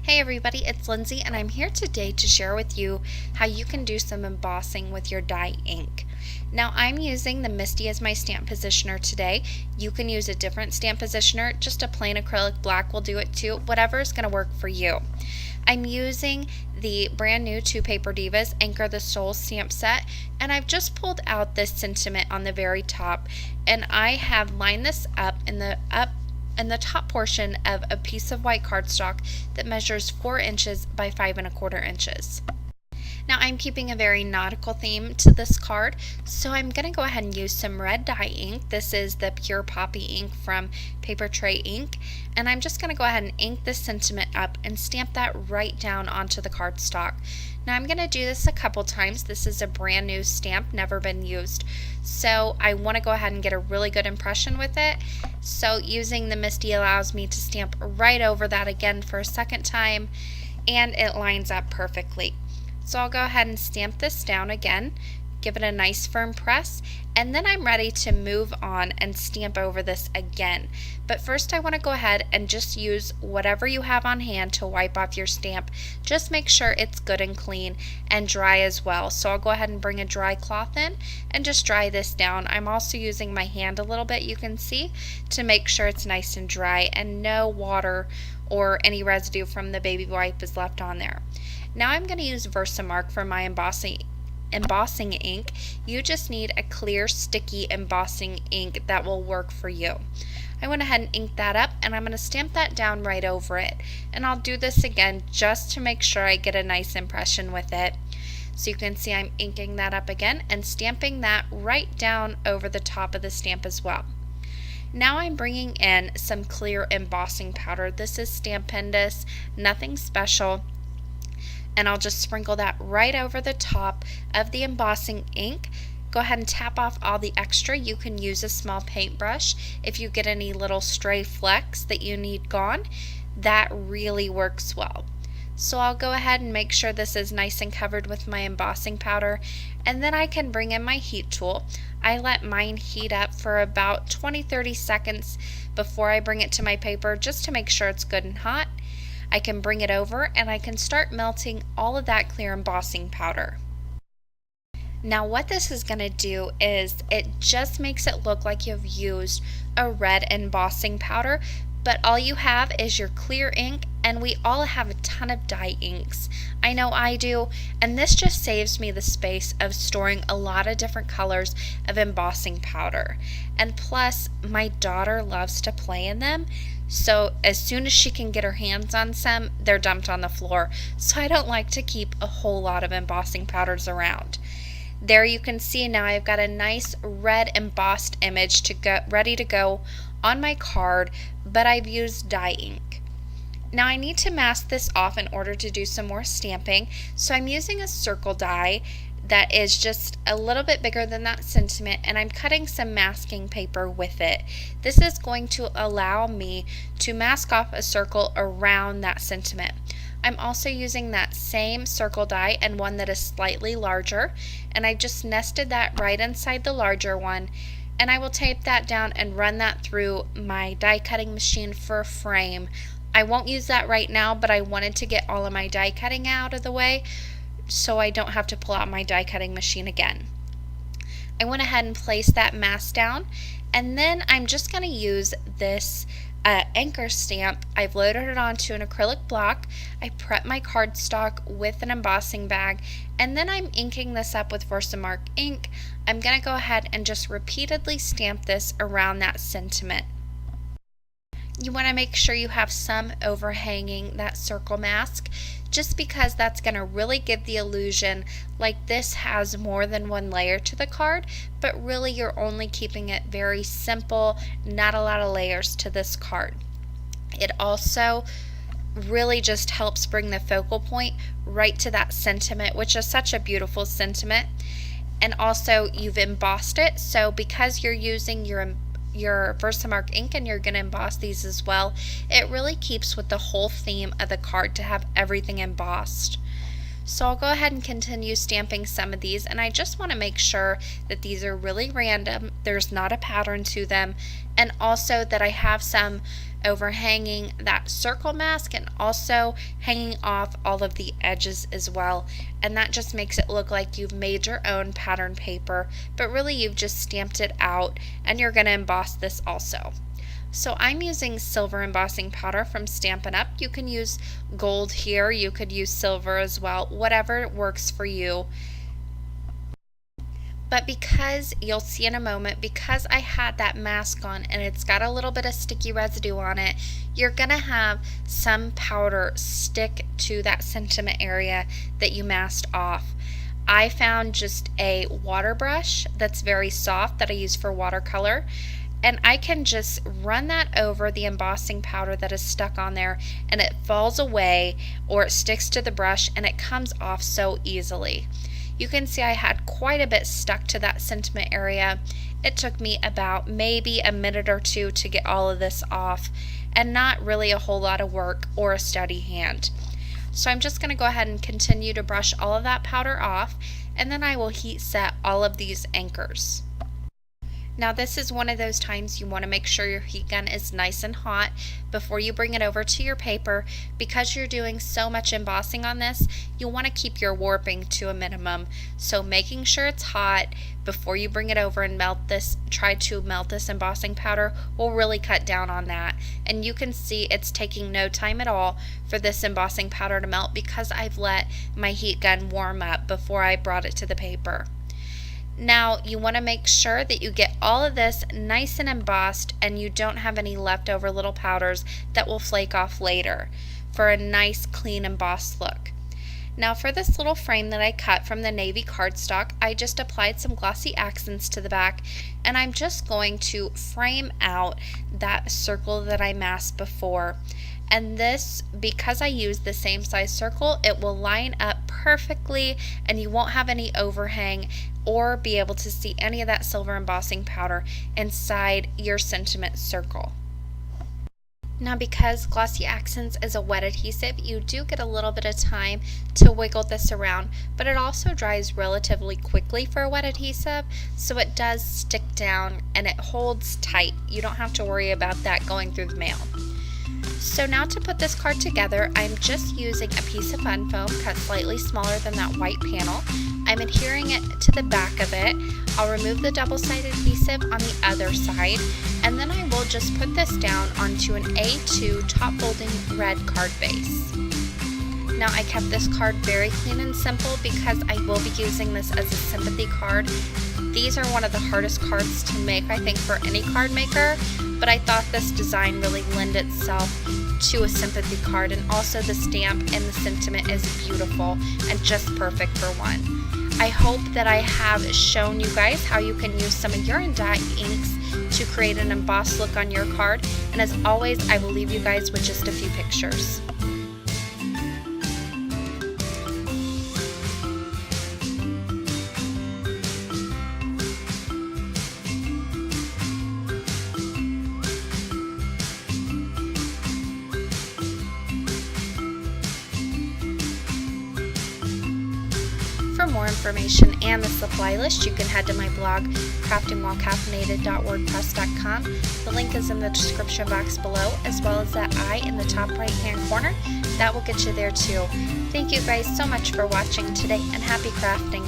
Hey everybody, it's Lindsay and I'm here today to share with you how you can do some embossing with your dye ink. Now I'm using the Misty as my stamp positioner today. You can use a different stamp positioner, just a plain acrylic black will do it too, whatever is going to work for you. I'm using the brand new Two Paper Divas Anchor the Soul stamp set, and I've just pulled out this sentiment on the very top, and I have lined this up in the top portion of a piece of white cardstock that measures 4 inches by 5¼ inches. Now I'm keeping a very nautical theme to this card, so I'm going to go ahead and use some red dye ink. This is the Pure Poppy ink from Paper Tray Ink, and I'm just going to go ahead and ink this sentiment up and stamp that right down onto the cardstock. Now I'm going to do this a couple times. This is a brand new stamp, never been used, so I want to go ahead and get a really good impression with it. So using the Misty allows me to stamp right over that again for a second time, and it lines up perfectly. So I'll go ahead and stamp this down again, give it a nice firm press, and then I'm ready to move on and stamp over this again. But first I want to go ahead and just use whatever you have on hand to wipe off your stamp. Just make sure it's good and clean and dry as well. So I'll go ahead and bring a dry cloth in and just dry this down. I'm also using my hand a little bit, you can see, to make sure it's nice and dry and no water or any residue from the baby wipe is left on there. Now I'm going to use Versamark for my embossing ink. You just need a clear sticky embossing ink that will work for you. I went ahead and inked that up, and I'm going to stamp that down right over it, and I'll do this again just to make sure I get a nice impression with it. So you can see I'm inking that up again and stamping that right down over the top of the stamp as well. Now I'm bringing in some clear embossing powder. This is Stampin, nothing special. And I'll just sprinkle that right over the top of the embossing ink. Go ahead and tap off all the extra. You can use a small paintbrush if you get any little stray flecks that you need gone. That really works well. So I'll go ahead and make sure this is nice and covered with my embossing powder, and then I can bring in my heat tool. I let mine heat up for about 20-30 seconds before I bring it to my paper, just to make sure it's good and hot. I can bring it over and I can start melting all of that clear embossing powder. Now what this is going to do is it just makes it look like you've used a red embossing powder, but all you have is your clear ink, and we all have a ton of dye inks. I know I do, and this just saves me the space of storing a lot of different colors of embossing powder. And plus, my daughter loves to play in them, so as soon as she can get her hands on some, they're dumped on the floor. So I don't like to keep a whole lot of embossing powders around. There you can see now I've got a nice red embossed image ready to go on my card, but I've used dye ink. Now I need to mask this off in order to do some more stamping, so I'm using a circle die that is just a little bit bigger than that sentiment, and I'm cutting some masking paper with it. This is going to allow me to mask off a circle around that sentiment. I'm also using that same circle die and one that is slightly larger, and I just nested that right inside the larger one, and I will tape that down and run that through my die cutting machine for a frame. I won't use that right now, but I wanted to get all of my die cutting out of the way so I don't have to pull out my die cutting machine again. I went ahead and placed that mask down, and then I'm just going to use this anchor stamp. I've loaded it onto an acrylic block. I prep my cardstock with an embossing bag, and then I'm inking this up with Versamark ink. I'm going to go ahead and just repeatedly stamp this around that sentiment. You want to make sure you have some overhanging that circle mask, just because that's going to really give the illusion like this has more than one layer to the card, but really you're only keeping it very simple, not a lot of layers to this card. It also really just helps bring the focal point right to that sentiment, which is such a beautiful sentiment. And also you've embossed it, so because you're using your Versamark ink and you're going to emboss these as well, it really keeps with the whole theme of the card to have everything embossed. So I'll go ahead and continue stamping some of these, and I just want to make sure that these are really random, there's not a pattern to them, and also that I have some overhanging that circle mask and also hanging off all of the edges as well. And that just makes it look like you've made your own pattern paper, but really you've just stamped it out, and you're going to emboss this also. So I'm using silver embossing powder from Stampin' Up. You can use gold here, you could use silver as well, whatever works for you. But because, you'll see in a moment, because I had that mask on and it's got a little bit of sticky residue on it, you're going to have some powder stick to that sentiment area that you masked off. I found just a water brush that's very soft that I use for watercolor, and I can just run that over the embossing powder that is stuck on there, and it falls away or it sticks to the brush and it comes off so easily. You can see I had quite a bit stuck to that sentiment area. It took me about maybe a minute or two to get all of this off, and not really a whole lot of work or a steady hand. So I'm just going to go ahead and continue to brush all of that powder off, and then I will heat set all of these anchors. Now this is one of those times you want to make sure your heat gun is nice and hot before you bring it over to your paper. Because you're doing so much embossing on this, you want to keep your warping to a minimum. So making sure it's hot before you bring it over and try to melt this embossing powder will really cut down on that. And you can see it's taking no time at all for this embossing powder to melt because I've let my heat gun warm up before I brought it to the paper. Now you want to make sure that you get all of this nice and embossed and you don't have any leftover little powders that will flake off later for a nice clean embossed look. Now for this little frame that I cut from the navy cardstock, I just applied some glossy accents to the back, and I'm just going to frame out that circle that I masked before. And this, because I used the same size circle, it will line up perfectly and you won't have any overhang or be able to see any of that silver embossing powder inside your sentiment circle. Now because Glossy Accents is a wet adhesive, you do get a little bit of time to wiggle this around, but it also dries relatively quickly for a wet adhesive, so it does stick down and it holds tight. You don't have to worry about that going through the mail. So now to put this card together, I'm just using a piece of fun foam cut slightly smaller than that white panel. I'm adhering it to the back of it. I'll remove the double-sided adhesive on the other side, and then I will just put this down onto an A2 top folding red card base. Now I kept this card very clean and simple because I will be using this as a sympathy card. These are one of the hardest cards to make, I think, for any card maker, but I thought this design really lent itself to a sympathy card, and also the stamp and the sentiment is beautiful and just perfect for one. I hope that I have shown you guys how you can use some of your dye inks to create an embossed look on your card, and as always, I will leave you guys with just a few pictures. For more information and the supply list, you can head to my blog, craftingwhilecaffeinated.wordpress.com. The link is in the description box below, as well as that I in the top right hand corner. That will get you there too. Thank you guys so much for watching today, and happy crafting!